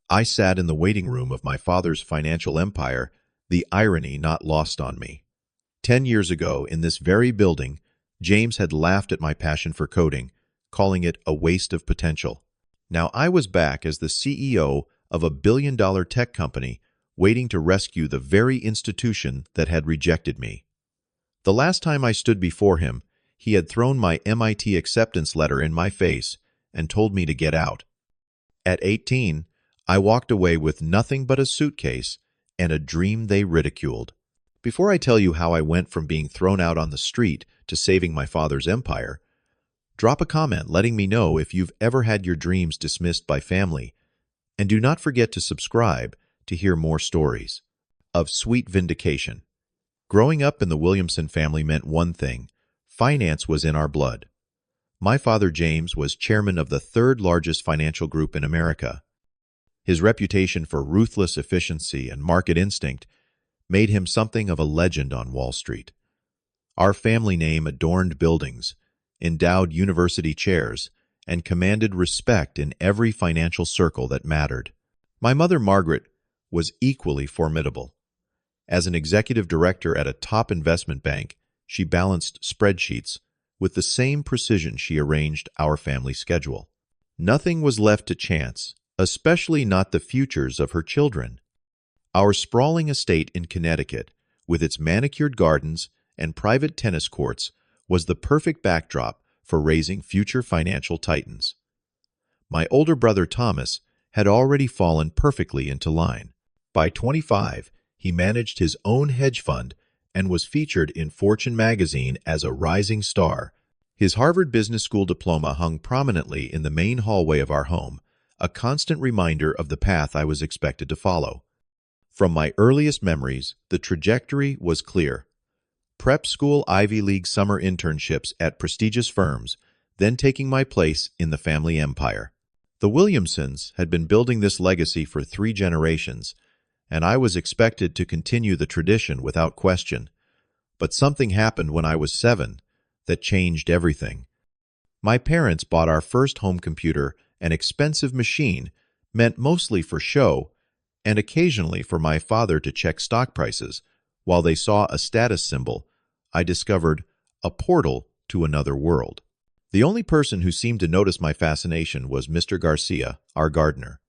I sat in the waiting room of my father's financial empire, the irony not lost on me. 10 years ago, in this very building, James had laughed at my passion for coding, calling it a waste of potential. Now I was back as the CEO of a billion-dollar tech company, waiting to rescue the very institution that had rejected me. The last time I stood before him, he had thrown my MIT acceptance letter in my face and told me to get out. At 18, I walked away with nothing but a suitcase and a dream they ridiculed. Before I tell you how I went from being thrown out on the street to saving my father's empire, drop a comment letting me know if you've ever had your dreams dismissed by family, and do not forget to subscribe to hear more stories of sweet vindication. Growing up in the Williamson family meant one thing: finance was in our blood. My father, James, was chairman of the third largest financial group in America. His reputation for ruthless efficiency and market instinct made him something of a legend on Wall Street. Our family name adorned buildings, endowed university chairs, and commanded respect in every financial circle that mattered. My mother, Margaret, was equally formidable. As an executive director at a top investment bank, she balanced spreadsheets with the same precision she arranged our family schedule. Nothing was left to chance, especially not the futures of her children. Our sprawling estate in Connecticut, with its manicured gardens and private tennis courts, was the perfect backdrop for raising future financial titans. My older brother Thomas had already fallen perfectly into line. By 25, he managed his own hedge fund and was featured in Fortune magazine as a rising star. His Harvard Business School diploma hung prominently in the main hallway of our home, a constant reminder of the path I was expected to follow. From my earliest memories, the trajectory was clear. Prep school Ivy League summer internships at prestigious firms, then taking my place in the family empire. The Williamsons had been building this legacy for 3 generations, and I was expected to continue the tradition without question. But something happened when I was 7 that changed everything. My parents bought our first home computer, an expensive machine meant mostly for show and occasionally for my father to check stock prices. While they saw a status symbol, I discovered a portal to another world. The only person who seemed to notice my fascination was Mr. Garcia, our gardener.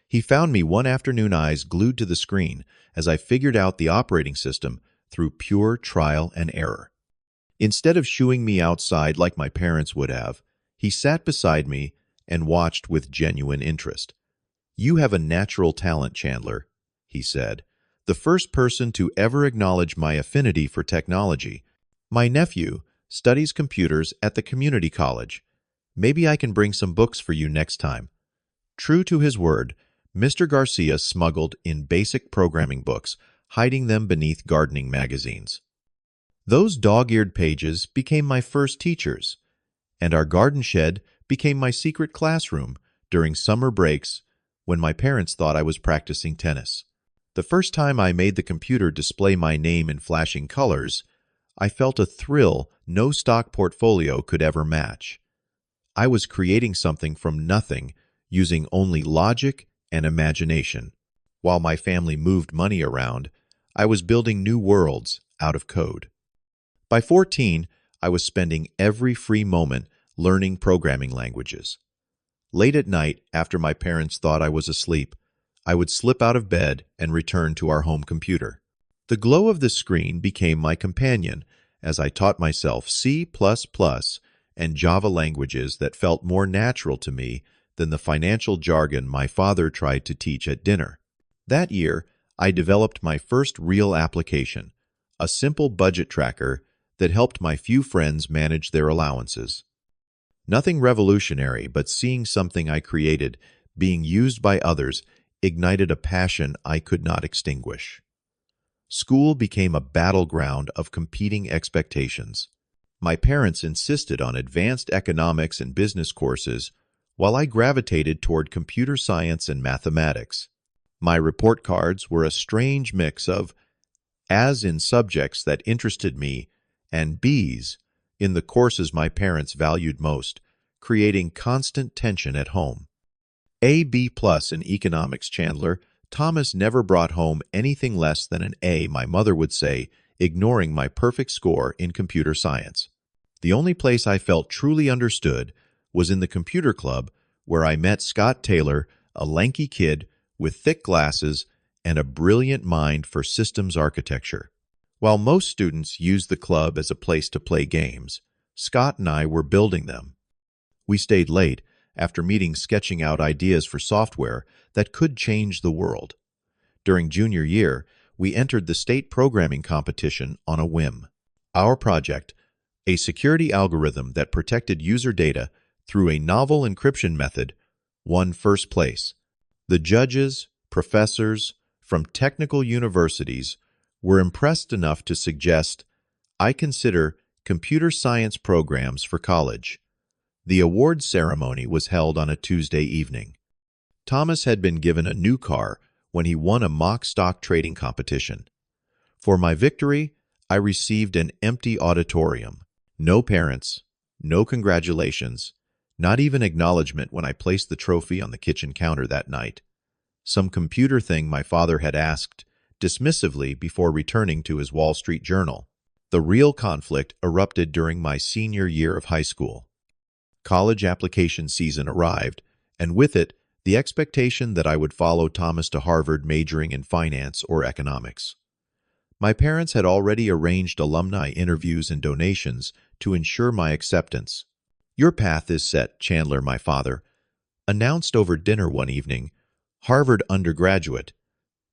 He found me one afternoon, eyes glued to the screen, as I figured out the operating system through pure trial and error. Instead of shooing me outside like my parents would have, he sat beside me and watched with genuine interest. "You have a natural talent, Chandler," he said, the first person to ever acknowledge my affinity for technology. "My nephew studies computers at the community college. Maybe I can bring some books for you next time." True to his word, Mr. Garcia smuggled in basic programming books, hiding them beneath gardening magazines. Those dog-eared pages became my first teachers, and our garden shed became my secret classroom during summer breaks when my parents thought I was practicing tennis. The first time I made the computer display my name in flashing colors, I felt a thrill no stock portfolio could ever match. I was creating something from nothing, using only logic and imagination. While my family moved money around, I was building new worlds out of code. By 14, I was spending every free moment learning programming languages. Late at night, after my parents thought I was asleep, I would slip out of bed and return to our home computer. The glow of the screen became my companion as I taught myself C++ and Java languages that felt more natural to me than the financial jargon my father tried to teach at dinner. That year, I developed my first real application, a simple budget tracker that helped my few friends manage their allowances. Nothing revolutionary, but seeing something I created being used by others ignited a passion I could not extinguish. School became a battleground of competing expectations. My parents insisted on advanced economics and business courses, while I gravitated toward computer science and mathematics. My report cards were a strange mix of A's in subjects that interested me and B's in the courses my parents valued most, creating constant tension at home. A B plus in economics, Chandler. Thomas never brought home anything less than an A, my mother would say, ignoring my perfect score in computer science. The only place I felt truly understood was in the computer club, where I met Scott Taylor, a lanky kid with thick glasses and a brilliant mind for systems architecture. While most students use the club as a place to play games, Scott and I were building them. We stayed late after meetings sketching out ideas for software that could change the world. During junior year, we entered the state programming competition on a whim. Our project, a security algorithm that protected user data through a novel encryption method, won first place. The judges, professors from technical universities were impressed enough to suggest I consider computer science programs for college. The awards ceremony was held on a Tuesday evening. Thomas had been given a new car when he won a mock stock trading competition. For my victory, I received an empty auditorium. No parents, no congratulations, not even acknowledgement when I placed the trophy on the kitchen counter that night. Some computer thing my father had asked dismissively before returning to his Wall Street Journal. The real conflict erupted during my senior year of high school. College application season arrived, and with it, the expectation that I would follow Thomas to Harvard majoring in finance or economics. My parents had already arranged alumni interviews and donations to ensure my acceptance. Your path is set, Chandler, my father announced over dinner one evening. Harvard undergraduate,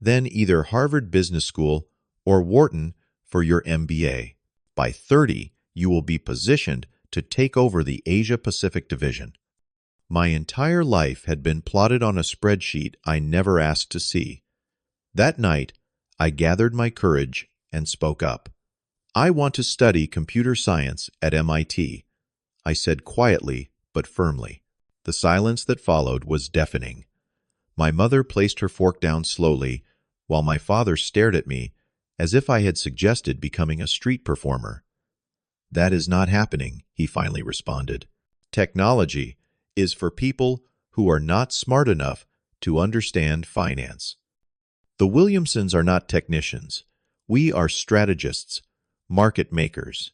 then either Harvard Business School or Wharton for your MBA. By 30, you will be positioned to take over the Asia-Pacific division. My entire life had been plotted on a spreadsheet I never asked to see. That night, I gathered my courage and spoke up. I want to study computer science at MIT, I said quietly but firmly. The silence that followed was deafening. My mother placed her fork down slowly, while my father stared at me as if I had suggested becoming a street performer. That is not happening, he finally responded. Technology is for people who are not smart enough to understand finance. The Williamsons are not technicians. We are strategists, market makers.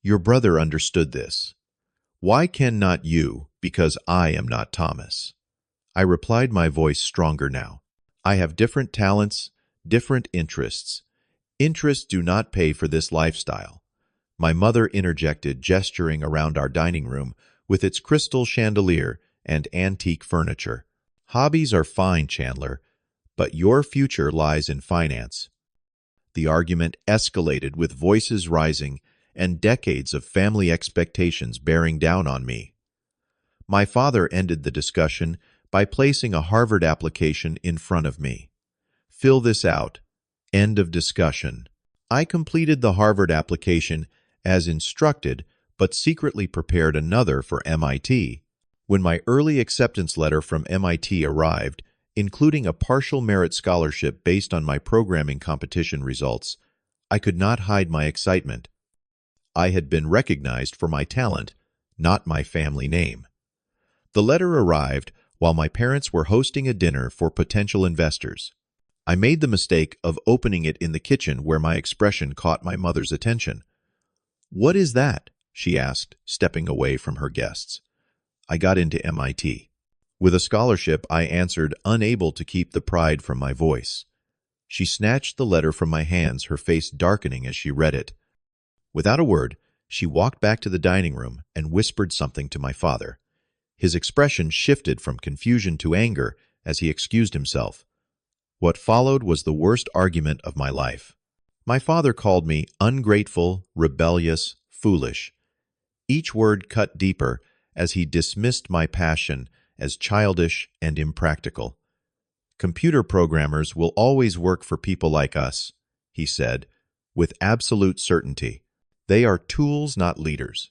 Your brother understood this. Why can not you, because I am not Thomas? I replied, my voice stronger now. I have different talents, different interests. Interests do not pay for this lifestyle. My mother interjected, gesturing around our dining room with its crystal chandelier and antique furniture. Hobbies are fine, Chandler, but your future lies in finance. The argument escalated with voices rising and decades of family expectations bearing down on me. My father ended the discussion by placing a Harvard application in front of me. Fill this out. End of discussion. I completed the Harvard application as instructed, but secretly prepared another for MIT. When my early acceptance letter from MIT arrived, including a partial merit scholarship based on my programming competition results, I could not hide my excitement. I had been recognized for my talent, not my family name. The letter arrived while my parents were hosting a dinner for potential investors. I made the mistake of opening it in the kitchen, where my expression caught my mother's attention. "What is that?" she asked, stepping away from her guests. I got into MIT. With a scholarship, I answered, unable to keep the pride from my voice. She snatched the letter from my hands, her face darkening as she read it. Without a word, she walked back to the dining room and whispered something to my father. His expression shifted from confusion to anger as he excused himself. What followed was the worst argument of my life. My father called me ungrateful, rebellious, foolish. Each word cut deeper as he dismissed my passion as childish and impractical. Computer programmers will always work for people like us, he said, with absolute certainty. They are tools, not leaders.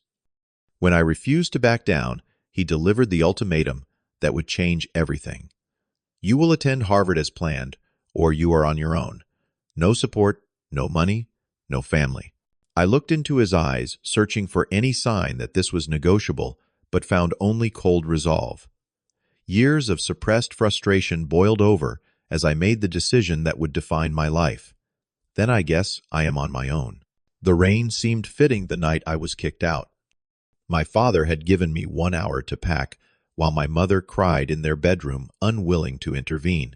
When I refused to back down, he delivered the ultimatum that would change everything. You will attend Harvard as planned, or you are on your own. No support, no money, no family. I looked into his eyes, searching for any sign that this was negotiable, but found only cold resolve. Years of suppressed frustration boiled over as I made the decision that would define my life. Then I guess I am on my own. The rain seemed fitting the night I was kicked out. My father had given me 1 hour to pack, while my mother cried in their bedroom, unwilling to intervene.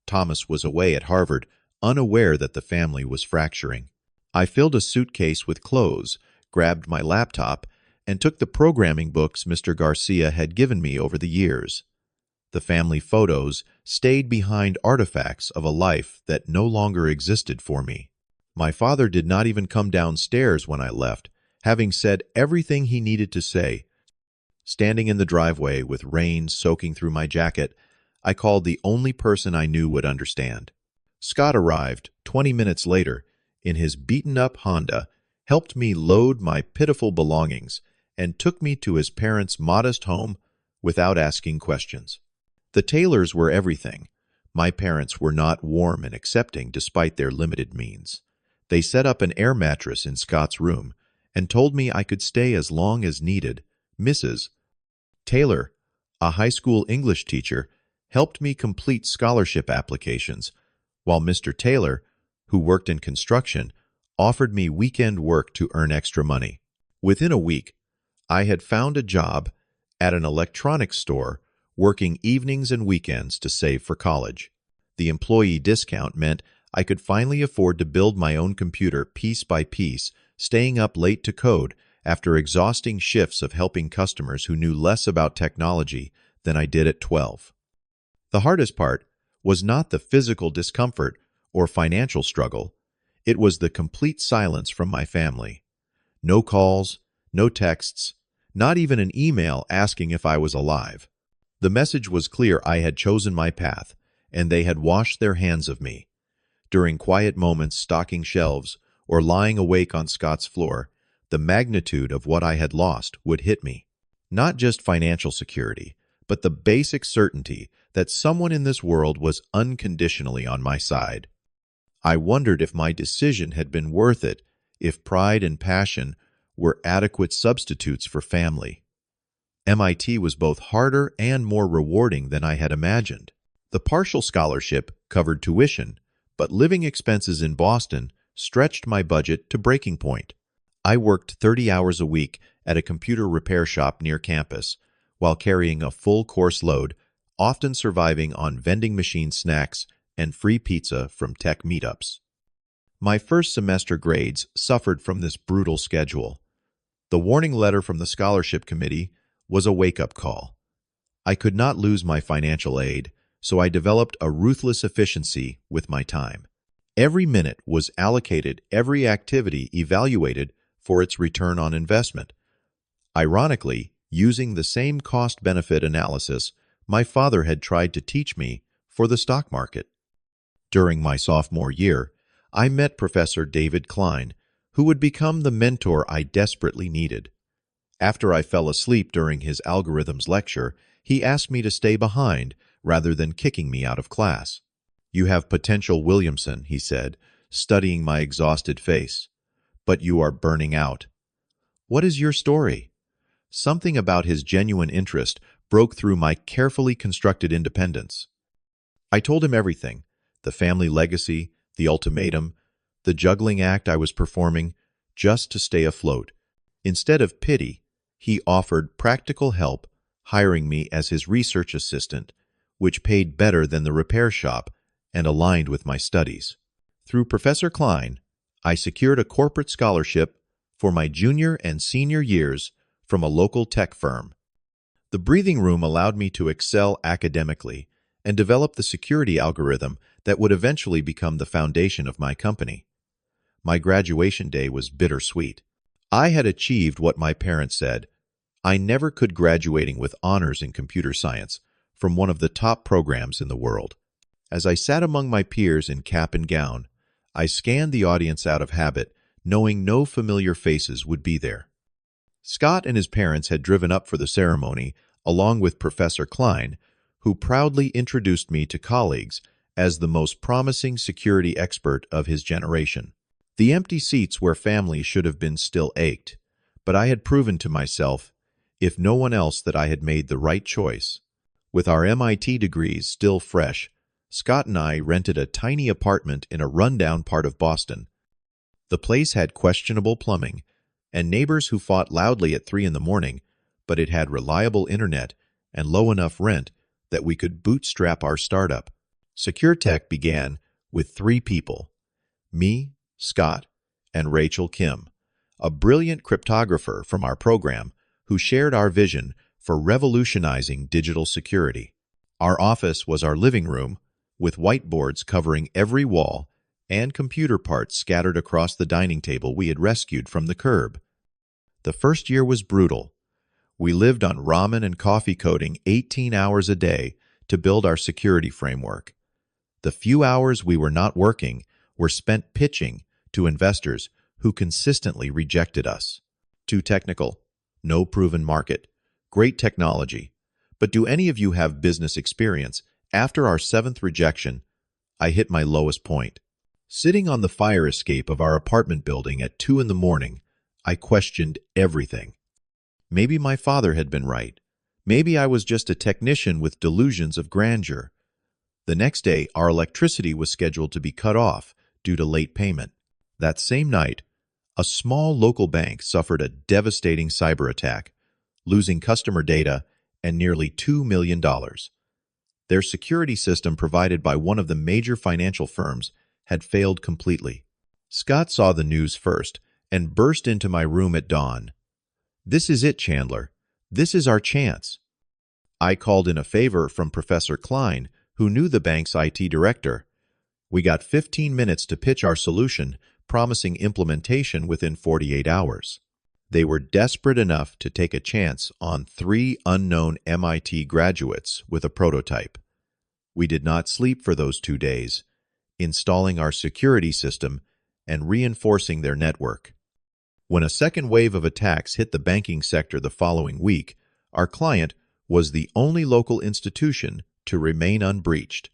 Thomas was away at Harvard, unaware that the family was fracturing. I filled a suitcase with clothes, grabbed my laptop, and took the programming books Mr. Garcia had given me over the years. The family photos stayed behind artifacts of a life that no longer existed for me. My father did not even come downstairs when I left, having said everything he needed to say. Standing in the driveway with rain soaking through my jacket, I called the only person I knew would understand. Scott arrived 20 minutes later in his beaten-up Honda, helped me load my pitiful belongings, and took me to his parents' modest home without asking questions. The Taylors were everything. My parents were not warm and accepting despite their limited means. They set up an air mattress in Scott's room and told me I could stay as long as needed. Mrs. Taylor, a high school English teacher, helped me complete scholarship applications, while Mr. Taylor, who worked in construction, offered me weekend work to earn extra money. Within a week, I had found a job at an electronics store, working evenings and weekends to save for college. The employee discount meant I could finally afford to build my own computer piece by piece, staying up late to code after exhausting shifts of helping customers who knew less about technology than I did at 12. The hardest part was not the physical discomfort or financial struggle. It was the complete silence from my family. No calls, no texts, not even an email asking if I was alive. The message was clear: I had chosen my path, and they had washed their hands of me. During quiet moments stocking shelves or lying awake on Scott's floor, the magnitude of what I had lost would hit me. Not just financial security, but the basic certainty that someone in this world was unconditionally on my side. I wondered if my decision had been worth it, if pride and passion were adequate substitutes for family. MIT was both harder and more rewarding than I had imagined. The partial scholarship covered tuition, but living expenses in Boston stretched my budget to breaking point. I worked 30 hours a week at a computer repair shop near campus, while carrying a full course load, often surviving on vending machine snacks and free pizza from tech meetups. My first semester grades suffered from this brutal schedule. The warning letter from the scholarship committee was a wake-up call. I could not lose my financial aid, so I developed a ruthless efficiency with my time. Every minute was allocated, every activity evaluated for its return on investment. Ironically, using the same cost-benefit analysis my father had tried to teach me for the stock market. During my sophomore year, I met Professor David Klein, who would become the mentor I desperately needed. After I fell asleep during his algorithms lecture, he asked me to stay behind rather than kicking me out of class. "You have potential, Williamson," he said, studying my exhausted face. "But you are burning out. What is your story?" Something about his genuine interest broke through my carefully constructed independence. I told him everything: the family legacy, the ultimatum, the juggling act I was performing just to stay afloat. Instead of pity, he offered practical help, hiring me as his research assistant, which paid better than the repair shop and aligned with my studies. Through Professor Klein, I secured a corporate scholarship for my junior and senior years from a local tech firm. The breathing room allowed me to excel academically and develop the security algorithm that would eventually become the foundation of my company. My graduation day was bittersweet. I had achieved what my parents said I never could: graduating with honors in computer science from one of the top programs in the world. As I sat among my peers in cap and gown, I scanned the audience out of habit, knowing no familiar faces would be there. Scott and his parents had driven up for the ceremony, along with Professor Klein, who proudly introduced me to colleagues as the most promising security expert of his generation. The empty seats where family should have been still ached, but I had proven to myself, if no one else, that I had made the right choice. With our MIT degrees still fresh, Scott and I rented a tiny apartment in a rundown part of Boston. The place had questionable plumbing and neighbors who fought loudly at 3 in the morning, but it had reliable internet and low enough rent that we could bootstrap our startup. Secure Tech began with 3 people: me, Scott, and Rachel Kim, a brilliant cryptographer from our program who shared our vision for revolutionizing digital security. Our office was our living room, with whiteboards covering every wall and computer parts scattered across the dining table we had rescued from the curb. The first year was brutal. We lived on ramen and coffee coding 18 hours a day to build our security framework. The few hours we were not working were spent pitching to investors who consistently rejected us. Too technical, no proven market, great technology. But do any of you have business experience? After our 7th rejection, I hit my lowest point. Sitting on the fire escape of our apartment building at 2 in the morning, I questioned everything. Maybe my father had been right. Maybe I was just a technician with delusions of grandeur. The next day, our electricity was scheduled to be cut off due to late payment. That same night, a small local bank suffered a devastating cyber attack, losing customer data and nearly $2 million. Their security system provided by one of the major financial firms had failed completely. Scott saw the news first and burst into my room at dawn. "This is it, Chandler. This is our chance." I called in a favor from Professor Klein, who knew the bank's IT director. We got 15 minutes to pitch our solution, promising implementation within 48 hours. They were desperate enough to take a chance on 3 unknown MIT graduates with a prototype. We did not sleep for those 2 days, installing our security system and reinforcing their network. When a second wave of attacks hit the banking sector the following week, our client was the only local institution to remain unbreached.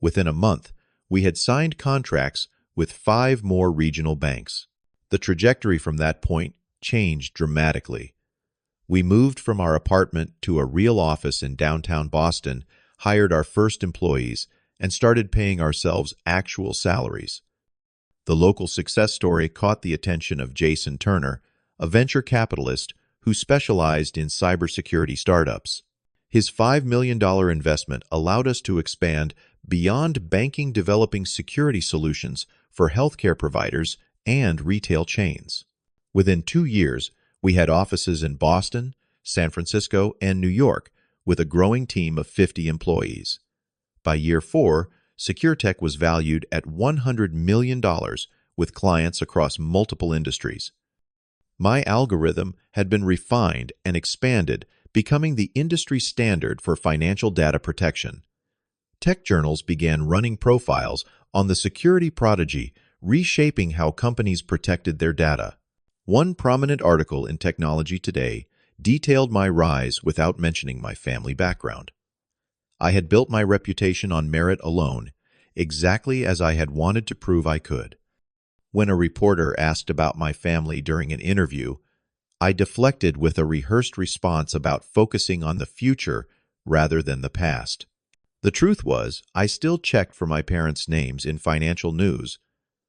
Within a month, we had signed contracts with 5 more regional banks. The trajectory from that point changed dramatically. We moved from our apartment to a real office in downtown Boston, hired our first employees, and started paying ourselves actual salaries. The local success story caught the attention of Jason Turner, a venture capitalist who specialized in cybersecurity startups. His $5 million investment allowed us to expand beyond banking, developing security solutions for healthcare providers and retail chains. Within 2 years, we had offices in Boston, San Francisco, and New York, with a growing team of 50 employees. By year 4, SecureTech was valued at $100 million with clients across multiple industries. My algorithm had been refined and expanded, becoming the industry standard for financial data protection. Tech journals began running profiles on the security prodigy, reshaping how companies protected their data. One prominent article in Technology Today detailed my rise without mentioning my family background. I had built my reputation on merit alone, exactly as I had wanted to prove I could. When a reporter asked about my family during an interview, I deflected with a rehearsed response about focusing on the future rather than the past. The truth was, I still checked for my parents' names in financial news,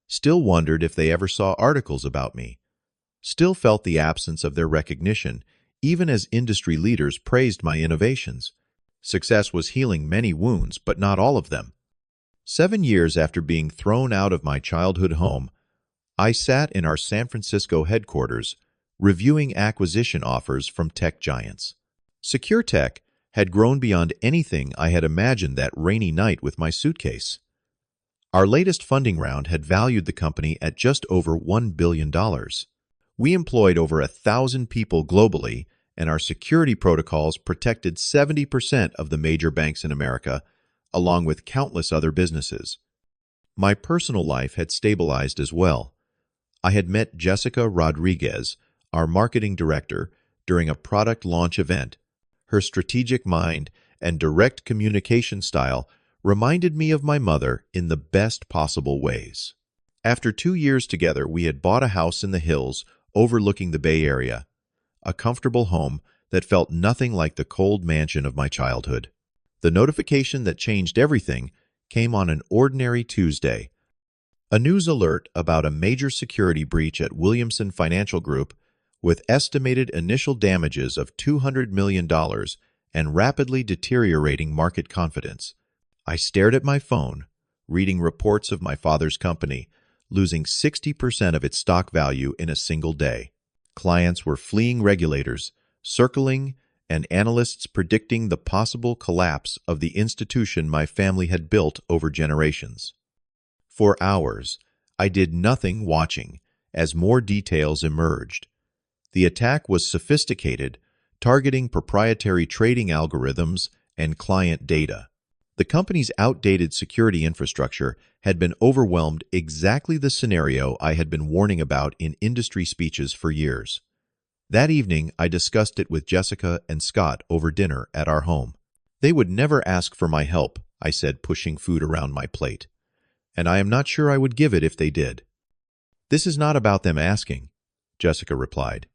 still wondered if they ever saw articles about me, still felt the absence of their recognition, even as industry leaders praised my innovations. Success was healing many wounds, but not all of them. 7 years after being thrown out of my childhood home, I sat in our San Francisco headquarters, reviewing acquisition offers from tech giants. SecureTech had grown beyond anything I had imagined that rainy night with my suitcase. Our latest funding round had valued the company at just over $1 billion. We employed over 1,000 people globally, and our security protocols protected 70% of the major banks in America, along with countless other businesses. My personal life had stabilized as well. I had met Jessica Rodriguez, our marketing director, during a product launch event. Her strategic mind and direct communication style reminded me of my mother in the best possible ways. After 2 years together, we had bought a house in the hills overlooking the Bay Area, a comfortable home that felt nothing like the cold mansion of my childhood. The notification that changed everything came on an ordinary Tuesday. A news alert about a major security breach at Williamson Financial Group with estimated initial damages of $200 million and rapidly deteriorating market confidence. I stared at my phone, reading reports of my father's company, losing 60% of its stock value in a single day. Clients were fleeing regulators, circling, and analysts predicting the possible collapse of the institution my family had built over generations. For hours, I did nothing watching as more details emerged. The attack was sophisticated, targeting proprietary trading algorithms and client data. The company's outdated security infrastructure had been overwhelmed, exactly the scenario I had been warning about in industry speeches for years. That evening, I discussed it with Jessica and Scott over dinner at our home. They would never ask for my help, I said, pushing food around my plate. And I am not sure I would give it if they did. This is not about them asking, Jessica replied.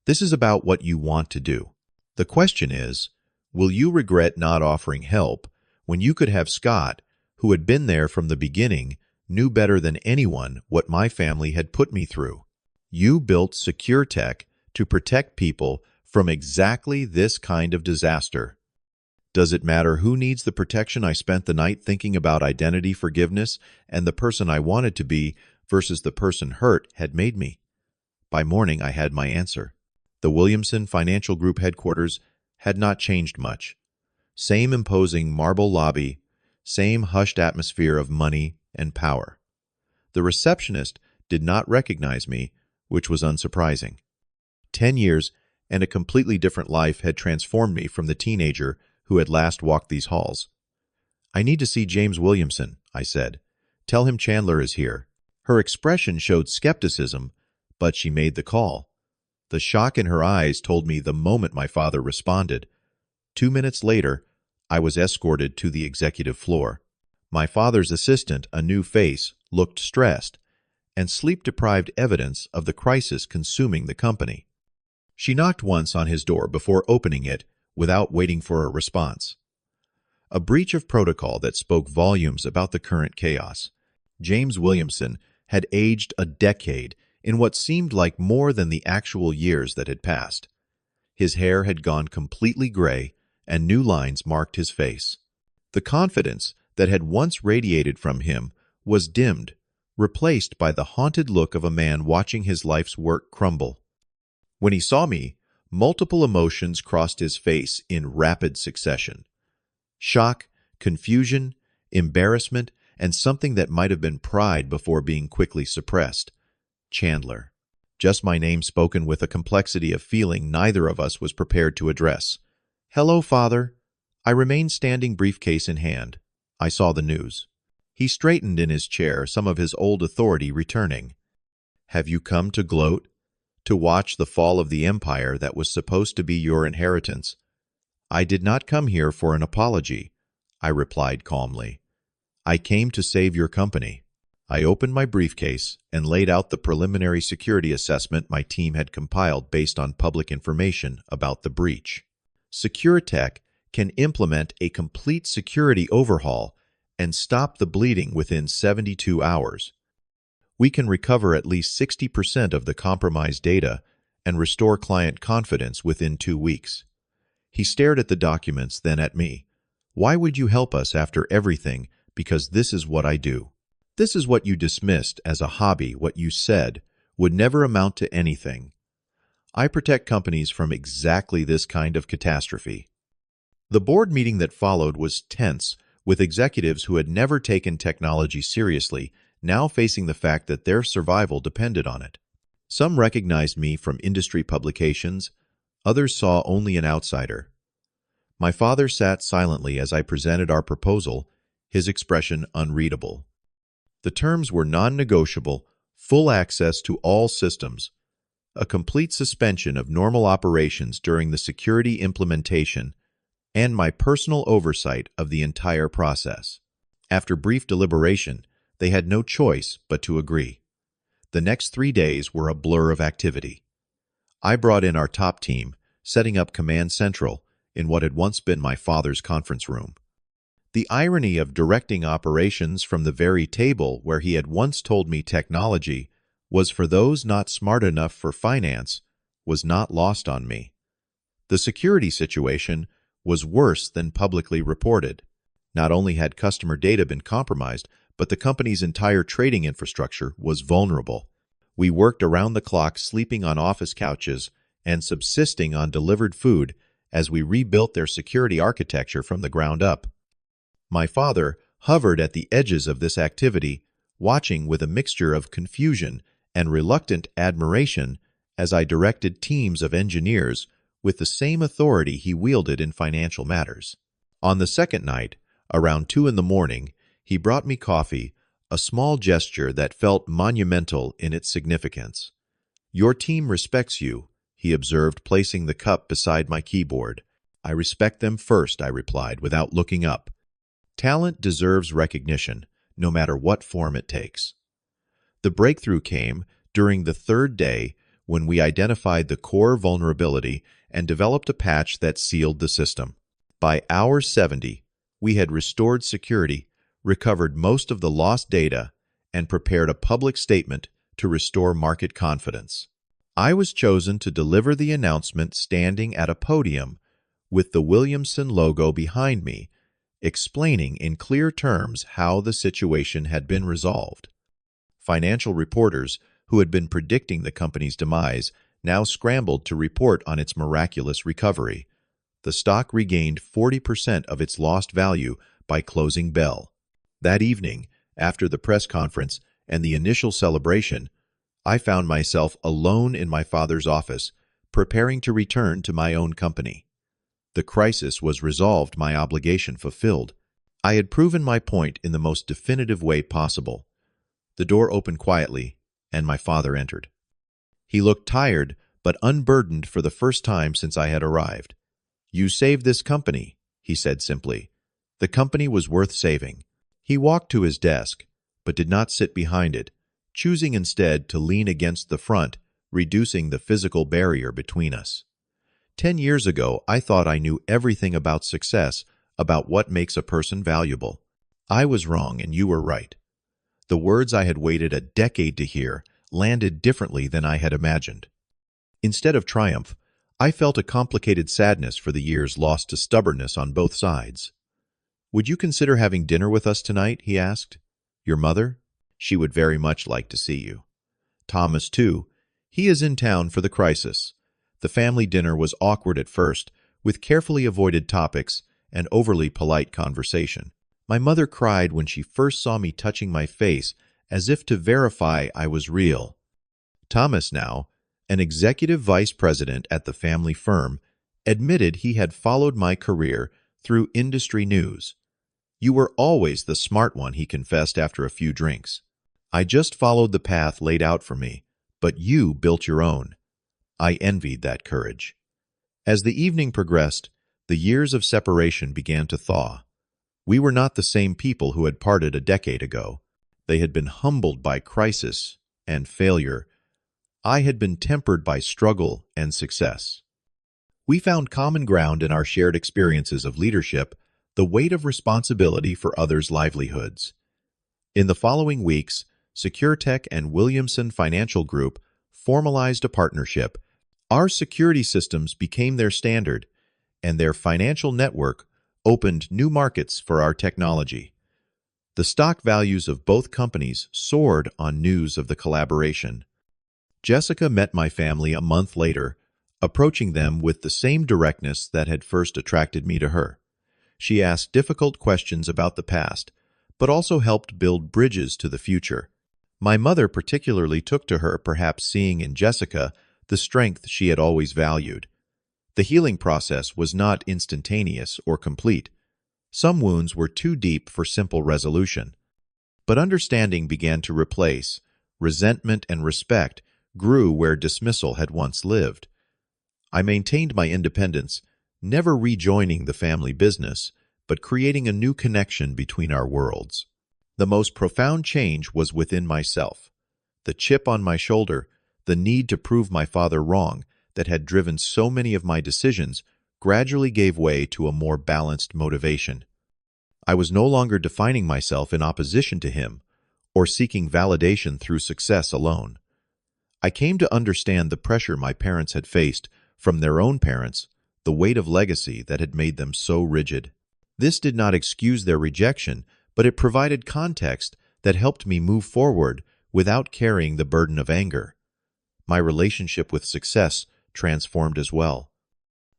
This is about what you want to do. The question is, will you regret not offering help when you could have Scott, who had been there from the beginning, knew better than anyone what my family had put me through? You built secure tech to protect people from exactly this kind of disaster. Does it matter who needs the protection? I spent the night thinking about identity forgiveness and the person I wanted to be versus the person hurt had made me. By morning, I had my answer. The Williamson Financial Group headquarters had not changed much. Same imposing marble lobby, same hushed atmosphere of money and power. The receptionist did not recognize me, which was unsurprising. 10 years and a completely different life had transformed me from the teenager who had last walked these halls. I need to see James Williamson, I said. Tell him Chandler is here. Her expression showed skepticism, but she made the call. The shock in her eyes told me the moment my father responded. 2 minutes later, I was escorted to the executive floor. My father's assistant, a new face, looked stressed, and sleep-deprived evidence of the crisis consuming the company. She knocked once on his door before opening it without waiting for a response. A breach of protocol that spoke volumes about the current chaos. James Williamson had aged a decade in what seemed like more than the actual years that had passed. His hair had gone completely gray, and new lines marked his face. The confidence that had once radiated from him was dimmed, replaced by the haunted look of a man watching his life's work crumble. When he saw me, multiple emotions crossed his face in rapid succession. Shock, confusion, embarrassment, and something that might have been pride before being quickly suppressed. Chandler. Just my name spoken with a complexity of feeling neither of us was prepared to address. Hello, Father. I remained standing, briefcase in hand. I saw the news. He straightened in his chair, some of his old authority returning. Have you come to gloat? To watch the fall of the empire that was supposed to be your inheritance? I did not come here for an apology, I replied calmly. I came to save your company. I opened my briefcase and laid out the preliminary security assessment my team had compiled based on public information about the breach. SecureTech can implement a complete security overhaul and stop the bleeding within 72 hours. We can recover at least 60% of the compromised data and restore client confidence within 2 weeks. He stared at the documents, then at me. Why would you help us after everything? Because this is what I do. This is what you dismissed as a hobby, what you said would never amount to anything. I protect companies from exactly this kind of catastrophe. The board meeting that followed was tense, with executives who had never taken technology seriously now facing the fact that their survival depended on it. Some recognized me from industry publications, others saw only an outsider. My father sat silently as I presented our proposal, his expression unreadable. The terms were non-negotiable, full access to all systems, a complete suspension of normal operations during the security implementation, and my personal oversight of the entire process. After brief deliberation, they had no choice but to agree. The next 3 days were a blur of activity. I brought in our top team, setting up Command Central, in what had once been my father's conference room. The irony of directing operations from the very table where he had once told me technology was for those not smart enough for finance was not lost on me. The security situation was worse than publicly reported. Not only had customer data been compromised, but the company's entire trading infrastructure was vulnerable. We worked around the clock, sleeping on office couches and subsisting on delivered food as we rebuilt their security architecture from the ground up. My father hovered at the edges of this activity, watching with a mixture of confusion and reluctant admiration as I directed teams of engineers with the same authority he wielded in financial matters. On the second night, around 2 in the morning, he brought me coffee, a small gesture that felt monumental in its significance. "Your team respects you," he observed, placing the cup beside my keyboard. "I respect them first," I replied without looking up. Talent deserves recognition, no matter what form it takes. The breakthrough came during the third day when we identified the core vulnerability and developed a patch that sealed the system. By hour 70, we had restored security, recovered most of the lost data, and prepared a public statement to restore market confidence. I was chosen to deliver the announcement standing at a podium with the Williamson logo behind me, explaining in clear terms how the situation had been resolved. Financial reporters who had been predicting the company's demise now scrambled to report on its miraculous recovery. The stock regained 40% of its lost value by closing bell. That evening, after the press conference and the initial celebration, I found myself alone in my father's office, preparing to return to my own company. The crisis was resolved, my obligation fulfilled. I had proven my point in the most definitive way possible. The door opened quietly, and my father entered. He looked tired, but unburdened for the first time since I had arrived. "You saved this company," he said simply. The company was worth saving. He walked to his desk, but did not sit behind it, choosing instead to lean against the front, reducing the physical barrier between us. 10 years ago, I thought I knew everything about success, about what makes a person valuable. I was wrong, and you were right. The words I had waited a decade to hear landed differently than I had imagined. Instead of triumph, I felt a complicated sadness for the years lost to stubbornness on both sides. "Would you consider having dinner with us tonight?" he asked. "Your mother? She would very much like to see you. Thomas, too. He is in town for the crisis." The family dinner was awkward at first, with carefully avoided topics and overly polite conversation. My mother cried when she first saw me touching my face, as if to verify I was real. Thomas, now an executive vice president at the family firm, admitted he had followed my career through industry news. "You were always the smart one," he confessed after a few drinks. "I just followed the path laid out for me, but you built your own." I envied that courage. As the evening progressed, the years of separation began to thaw. We were not the same people who had parted a decade ago. They had been humbled by crisis and failure. I had been tempered by struggle and success. We found common ground in our shared experiences of leadership, the weight of responsibility for others' livelihoods. In the following weeks, SecureTech and Williamson Financial Group formalized a partnership. Our security systems became their standard, and their financial network opened new markets for our technology. The stock values of both companies soared on news of the collaboration. Jessica met my family a month later, approaching them with the same directness that had first attracted me to her. She asked difficult questions about the past, but also helped build bridges to the future. My mother particularly took to her, perhaps seeing in Jessica the strength she had always valued. The healing process was not instantaneous or complete. Some wounds were too deep for simple resolution. But understanding began to replace. Resentment and respect grew where dismissal had once lived. I maintained my independence, never rejoining the family business, but creating a new connection between our worlds. The most profound change was within myself. The chip on my shoulder, the need to prove my father wrong, that had driven so many of my decisions, gradually gave way to a more balanced motivation. I was no longer defining myself in opposition to him or seeking validation through success alone. I came to understand the pressure my parents had faced from their own parents, the weight of legacy that had made them so rigid. This did not excuse their rejection, but it provided context that helped me move forward without carrying the burden of anger. My relationship with success transformed as well.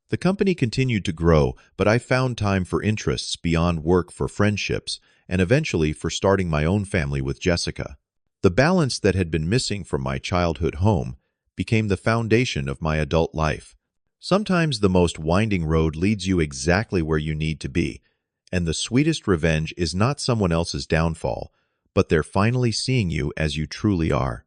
The company continued to grow, but I found time for interests beyond work, for friendships, and eventually for starting my own family with Jessica. The balance that had been missing from my childhood home became the foundation of my adult life. Sometimes the most winding road leads you exactly where you need to be, and the sweetest revenge is not someone else's downfall, but they're finally seeing you as you truly are.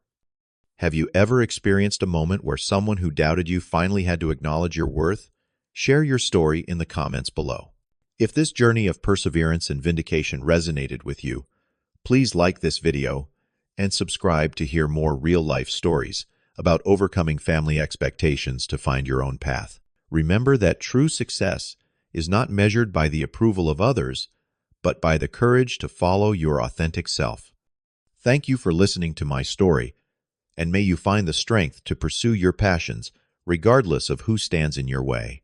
Have you ever experienced a moment where someone who doubted you finally had to acknowledge your worth? Share your story in the comments below. If this journey of perseverance and vindication resonated with you, please like this video and subscribe to hear more real-life stories about overcoming family expectations to find your own path. Remember that true success is not measured by the approval of others, but by the courage to follow your authentic self. Thank you for listening to my story, and may you find the strength to pursue your passions regardless of who stands in your way.